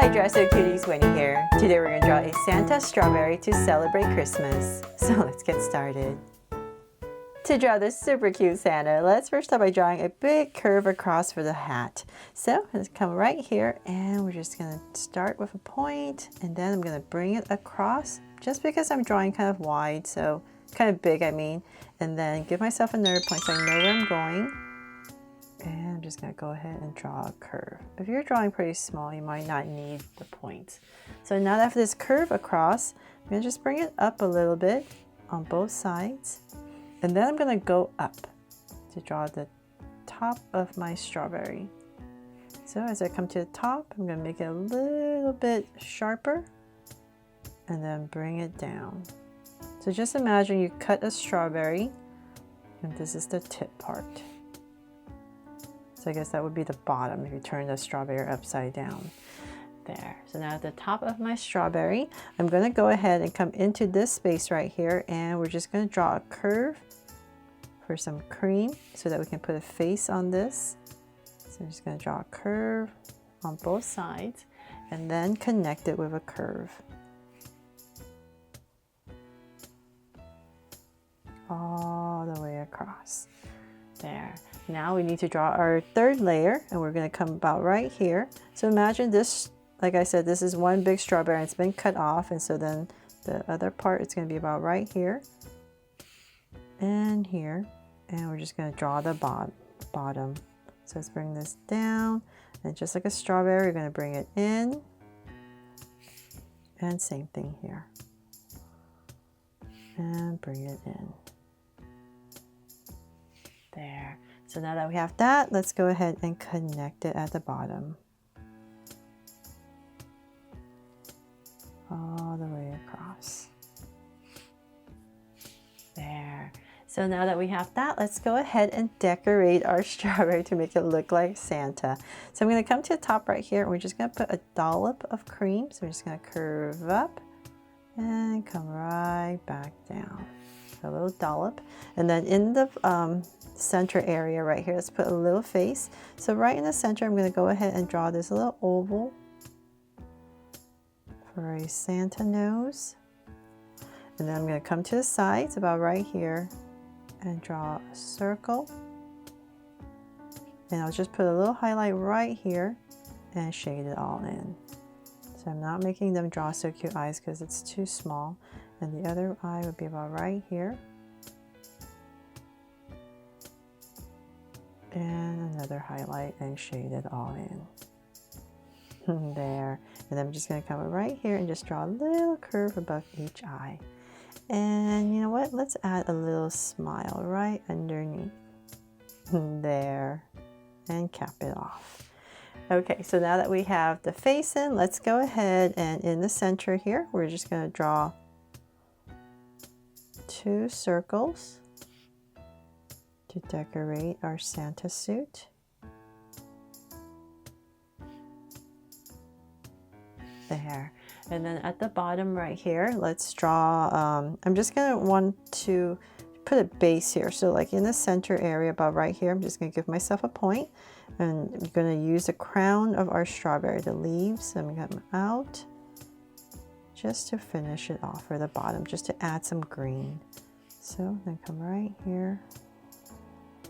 Hi Draw So Cuties, Winnie here. Today we're going to draw a Santa strawberry to celebrate Christmas. So let's get started. To draw this super cute Santa, let's first start by drawing a big curve across for the hat. So let's come right here and we're just going to start with a point and then I'm going to bring it across just because I'm drawing kind of wide, so kind of big I mean, and then give myself another point so I know where I'm going. And I'm just going to go ahead and draw a curve. If you're drawing pretty small, you might not need the points. So now that I have this curve across, I'm going to just bring it up a little bit on both sides. And then I'm going to go up to draw the top of my strawberry. So as I come to the top, I'm going to make it a little bit sharper and then bring it down. So just imagine you cut a strawberry and this is the tip part. So I guess that would be the bottom if you turn the strawberry upside down. There. So now at the top of my strawberry, I'm going to go ahead and come into this space right here and we're just going to draw a curve for some cream so that we can put a face on this. So I'm just going to draw a curve on both sides and then connect it with a curve. All the way across. There. Now we need to draw our third layer and we're going to come about right here. So imagine this, like I said, this is one big strawberry and it's been cut off, and so then the other part is going to be about right here and here, and we're just going to draw the bottom. So let's bring this down, and just like a strawberry, we're going to bring it in, and same thing here, and bring it in. There. So now that we have that, let's go ahead and connect it at the bottom. All the way across. There. So now that we have that, let's go ahead and decorate our strawberry to make it look like Santa. So I'm going to come to the top right here and we're just going to put a dollop of cream. So we're just going to curve up and come right back down. A little dollop, and then in the center area right here, let's put a little face. So right in the center, I'm going to go ahead and draw this little oval for a Santa nose, and then I'm going to come to the sides about right here and draw a circle, and I'll just put a little highlight right here and shade it all in. So I'm not making them draw so cute eyes because it's too small. And the other eye would be about right here. And another highlight and shade it all in. There. And I'm just going to come right here and just draw a little curve above each eye. And you know what? Let's add a little smile right underneath. There. And cap it off. Okay, so now that we have the face in, let's go ahead and in the center here, we're just going to draw 2 circles to decorate our Santa suit. There. And then at the bottom right here, let's draw, I'm just going to want to put a base here. So like in the center area about right here, I'm just going to give myself a point. And I'm going to use the crown of our strawberry, the leaves. I'm going to come out just to finish it off for the bottom, just to add some green. So I'm going to come right here,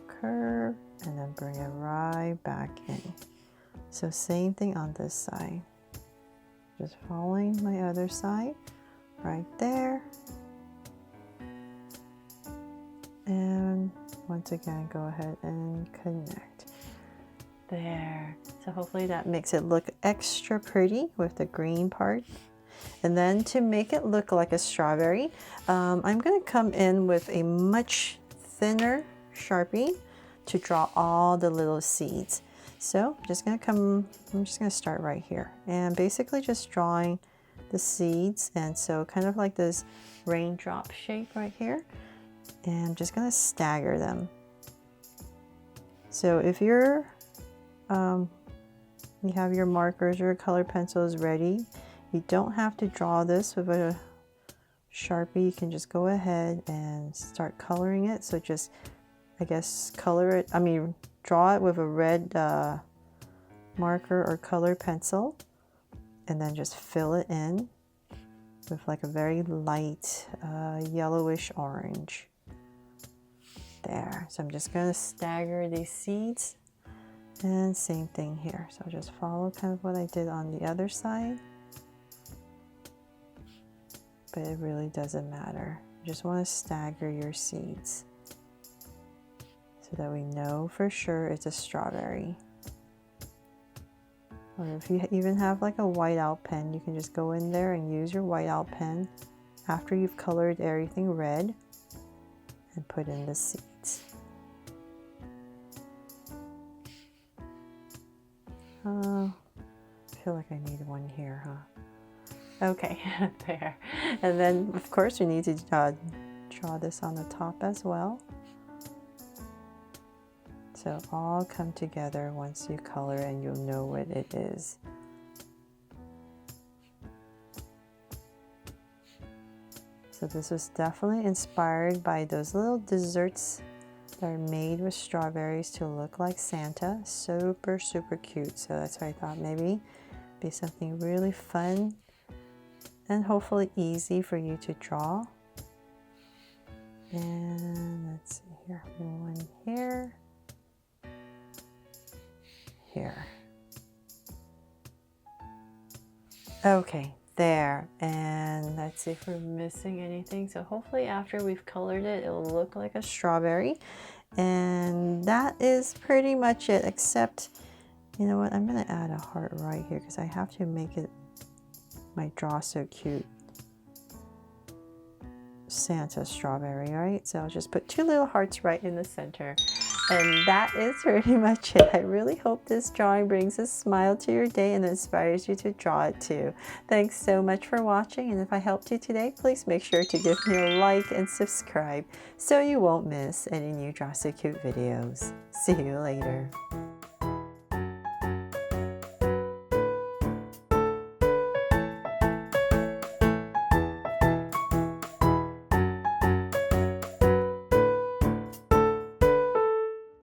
curve, and then bring it right back in. So same thing on this side. Just following my other side, right there. And once again, go ahead and connect. There. So hopefully that makes it look extra pretty with the green part. And then to make it look like a strawberry, I'm going to come in with a much thinner Sharpie to draw all the little seeds. So I'm just going to start right here and basically just drawing the seeds, and so kind of like this raindrop shape right here, and I'm just going to stagger them. So if you have your markers or color pencils ready, you don't have to draw this with a Sharpie. You can just go ahead and start coloring it. So just, I guess, draw it with a red marker or color pencil, and then just fill it in with like a very light yellowish orange. There. So I'm just going to stagger these seeds, and same thing here. So I'll just follow kind of what I did on the other side, but it really doesn't matter. You just want to stagger your seeds so that we know for sure it's a strawberry. Or if you even have like a whiteout pen, you can just go in there and use your whiteout pen after you've colored everything red and put in the seeds. I feel like I need one here, huh? Okay, there. And then of course we need to draw this on the top as well. So all come together once you color and you'll know what it is. So this was definitely inspired by those little desserts that are made with strawberries to look like Santa. Super, super cute. So that's why I thought maybe be something really fun and hopefully easy for you to draw. And let's see here, one here. Here. Okay, there. And let's see if we're missing anything. So hopefully after we've colored it, it'll look like a strawberry. And that is pretty much it, except, you know what, I'm going to add a heart right here because I have to make it my draw so cute Santa strawberry, right? So I'll just put 2 little hearts right in the center. And that is pretty much it. I really hope this drawing brings a smile to your day and inspires you to draw it too. Thanks so much for watching, and if I helped you today, please make sure to give me a like and subscribe so you won't miss any new Draw So Cute videos. See you later.